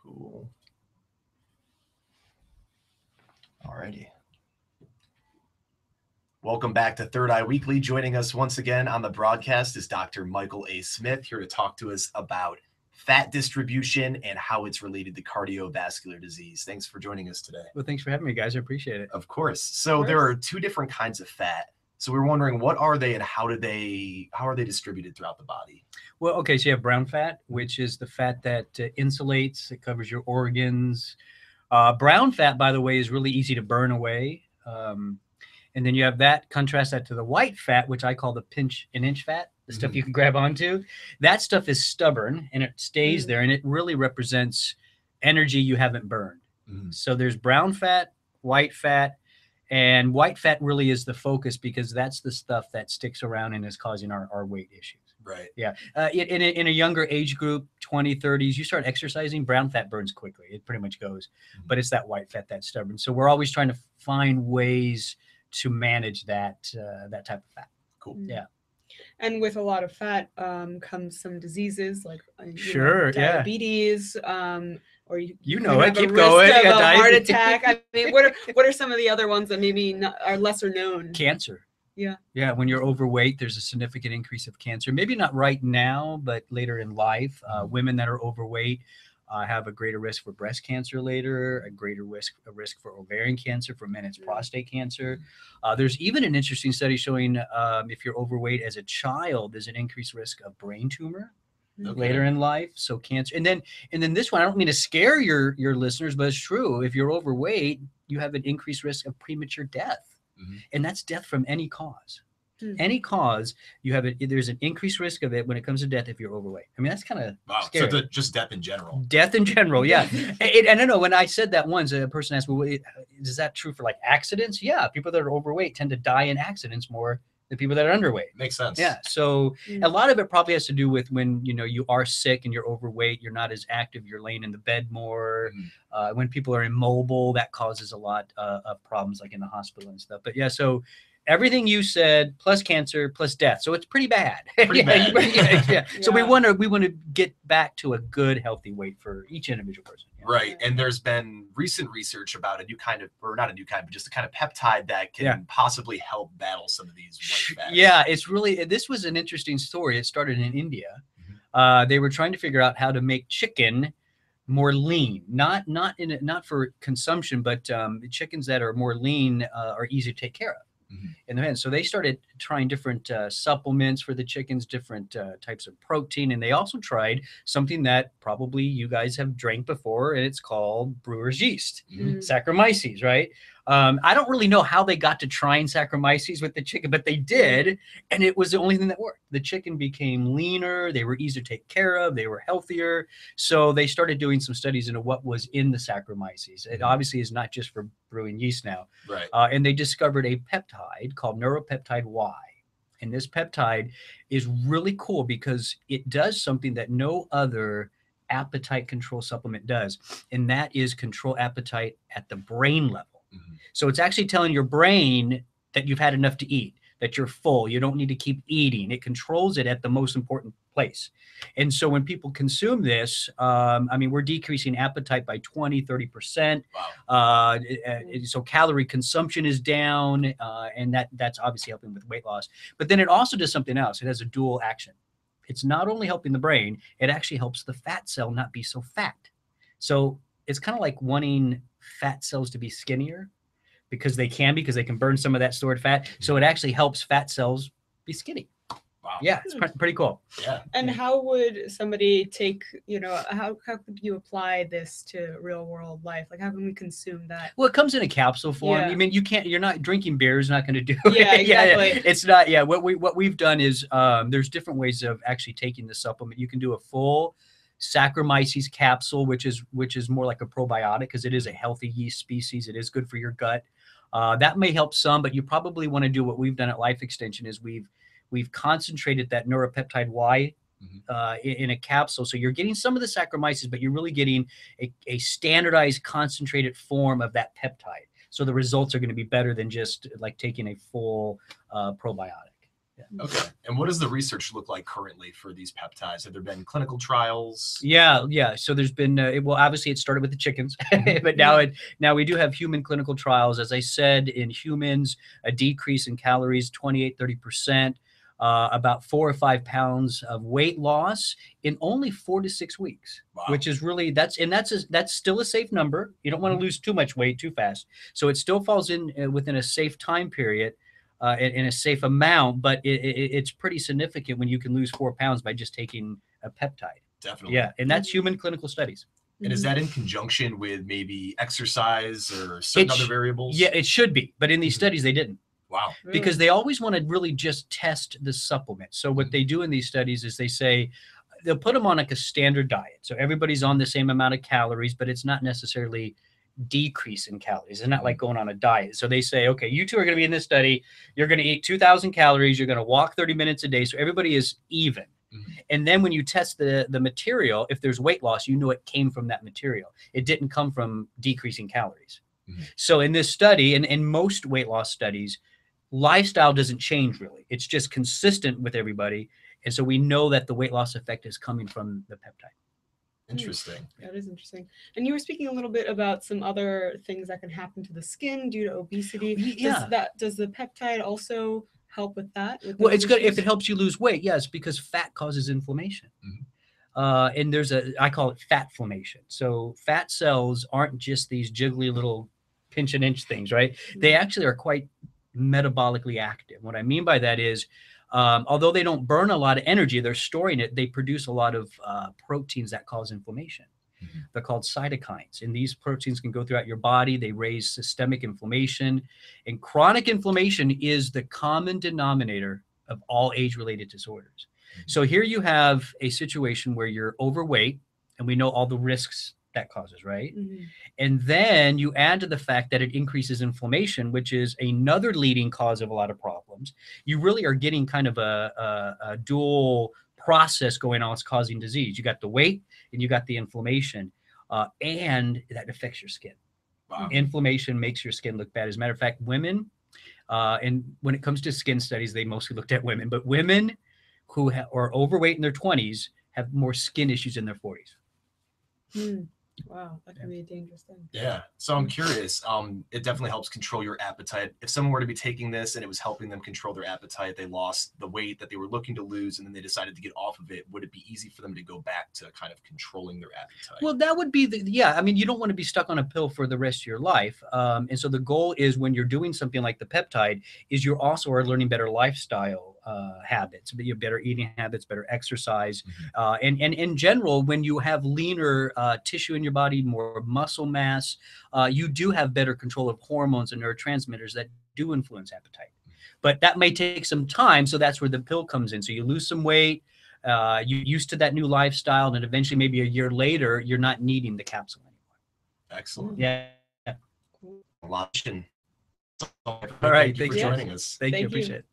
Cool. Alrighty. Welcome back to Third Eye Weekly. Joining us once again on the broadcast is Dr. Michael A. Smith, here to talk to us about fat distribution and how it's related to cardiovascular disease. Thanks for joining us today. Well, thanks for having me, guys. I appreciate it. Of course. So there are two different kinds of fat. So we're wondering, what are they and how are they distributed throughout the body? Well, okay, so you have brown fat, which is the fat that insulates, it covers your organs. Brown fat, by the way, is really easy to burn away. And then you have that, contrast that to the white fat, which I call the pinch and inch fat, the stuff you can grab onto. That stuff is stubborn and it stays there, and it really represents energy you haven't burned. So there's brown fat, and white fat really is the focus because that's the stuff that sticks around and is causing our weight issues. Right. Yeah. In a younger age group, 20s, 30s, you start exercising, brown fat burns quickly. It pretty much goes. But it's that white fat that's stubborn. So we're always trying to find ways to manage that type of fat. Cool. Yeah. And with a lot of fat comes some diseases like diabetes, or you keep going. A heart attack. I mean, what are some of the other ones that maybe are lesser known? Cancer. Yeah. When you're overweight, there's a significant increase of cancer. Maybe not right now, but later in life. Women that are overweight have a greater risk for breast cancer later, a greater risk for ovarian cancer. For men, it's prostate cancer. There's even an interesting study showing if you're overweight as a child, there's an increased risk of brain tumor later in life. So cancer. And then this one, I don't mean to scare your listeners, but it's true. If you're overweight, you have an increased risk of premature death. And that's death from any cause. Any cause, there's an increased risk of it when it comes to death if you're overweight. I mean, that's kind of scary. So just death in general. Death in general, yeah. And I know when I said that once, a person asked me, is that true for like accidents? Yeah, people that are overweight tend to die in accidents more than people that are underweight. Makes sense. Yeah, so a lot of it probably has to do with when you are sick and you're overweight, you're not as active, you're laying in the bed more. When people are immobile, that causes a lot of problems like in the hospital and stuff. But yeah, so everything you said, plus cancer, plus death. So it's pretty bad. Yeah. So we want to get back to a good, healthy weight for each individual person. Yeah. Right. And there's been recent research about a new kind of, or not a new kind, but just a kind of peptide that can possibly help battle some of these white fats. Yeah, this was an interesting story. It started in India. They were trying to figure out how to make chicken more lean, not for consumption, but chickens that are more lean are easy to take care of. In the end. So they started trying different supplements for the chickens, different types of protein. And they also tried something that probably you guys have drank before, and it's called brewer's yeast, Saccharomyces, right? I don't really know how they got to trying Saccharomyces with the chicken, but they did. And it was the only thing that worked. The chicken became leaner. They were easier to take care of. They were healthier. So they started doing some studies into what was in the Saccharomyces. It obviously is not just for brewing yeast now. Right. And they discovered a peptide called neuropeptide Y. And this peptide is really cool because it does something that no other appetite control supplement does. And that is control appetite at the brain level. So it's actually telling your brain that you've had enough to eat, that you're full. You don't need to keep eating. It controls it at the most important place. And so when people consume this, we're decreasing appetite by 20, 30%. Wow. So calorie consumption is down, and that's obviously helping with weight loss. But then it also does something else. It has a dual action. It's not only helping the brain, it actually helps the fat cell not be so fat. So it's kind of like wanting fat cells to be skinnier because they can burn some of that stored fat. So it actually helps fat cells be skinny. Wow. Yeah, it's pretty cool. Yeah. And how would somebody take, how could you apply this to real world life? Like, how can we consume that? Well, it comes in a capsule form. Yeah. I mean, you're not drinking beer is not going to do it. Yeah, exactly. It's not. Yeah. What we've done is there's different ways of actually taking the supplement. You can do a full Saccharomyces capsule, which is more like a probiotic because it is a healthy yeast species. It is good for your gut. That may help some, but you probably want to do what we've done at Life Extension is we've concentrated that neuropeptide Y in a capsule. So you're getting some of the Saccharomyces, but you're really getting a standardized concentrated form of that peptide. So the results are going to be better than just like taking a full probiotic. Okay. And what does the research look like currently for these peptides? Have there been clinical trials? Yeah. So there's been well, obviously it started with the chickens, but now we do have human clinical trials. As I said, in humans, a decrease in calories, 28-30%, about 4 or 5 pounds of weight loss in only 4 to 6 weeks, Wow. which is really that's still a safe number. You don't want to lose too much weight too fast, so it still falls in within a safe time period. In a safe amount, but it's pretty significant when you can lose 4 pounds by just taking a peptide. Definitely. Yeah, and that's human clinical studies. And is that in conjunction with maybe exercise or certain other variables? Yeah, it should be, but in these studies they didn't. Wow. Because they always want to really just test the supplement. So what they do in these studies is they say they'll put them on like a standard diet. So everybody's on the same amount of calories, but it's not necessarily decrease in calories. It's not like going on a diet. So they say, okay, you two are going to be in this study. You're going to eat 2,000 calories. You're going to walk 30 minutes a day. So everybody is even. And then when you test the material, if there's weight loss, you know it came from that material. It didn't come from decreasing calories. So in this study, and in most weight loss studies, lifestyle doesn't change really. It's just consistent with everybody. And so we know that the weight loss effect is coming from the peptide. Interesting. That is interesting. And you were speaking a little bit about some other things that can happen to the skin due to obesity. Yeah. Does the peptide also help with that? Well, it's good if it helps you lose weight. Yes, because fat causes inflammation. And there's I call it fatflammation. So fat cells aren't just these jiggly little pinch and inch things, right? They actually are quite metabolically active. What I mean by that is, although they don't burn a lot of energy, they're storing it. They produce a lot of proteins that cause inflammation. They're called cytokines. And these proteins can go throughout your body. They raise systemic inflammation. And chronic inflammation is the common denominator of all age-related disorders. So here you have a situation where you're overweight, and we know all the risks that causes, right? And then you add to the fact that it increases inflammation, which is another leading cause of a lot of problems. You really are getting kind of a dual process going on that's causing disease. You got the weight and you got the inflammation, and that affects your skin. Wow. Inflammation makes your skin look bad. As a matter of fact, women, and when it comes to skin studies, they mostly looked at women, but women who are overweight in their 20s have more skin issues in their 40s. Wow, that can be a dangerous thing. Yeah. So I'm curious. It definitely helps control your appetite. If someone were to be taking this and it was helping them control their appetite, they lost the weight that they were looking to lose, and then they decided to get off of it, would it be easy for them to go back to kind of controlling their appetite? Well, that would be I mean, you don't want to be stuck on a pill for the rest of your life. And so the goal is, when you're doing something like the peptide, is you also are learning better lifestyle habits, better eating habits, better exercise. And in general, when you have leaner tissue in your body, more muscle mass, you do have better control of hormones and neurotransmitters that do influence appetite. But that may take some time. So that's where the pill comes in. So you lose some weight, you're used to that new lifestyle, and then eventually maybe a year later, you're not needing the capsule anymore. Excellent. Yeah. All right. All right. Thank you for joining us. Thank you. Thank you. Appreciate it.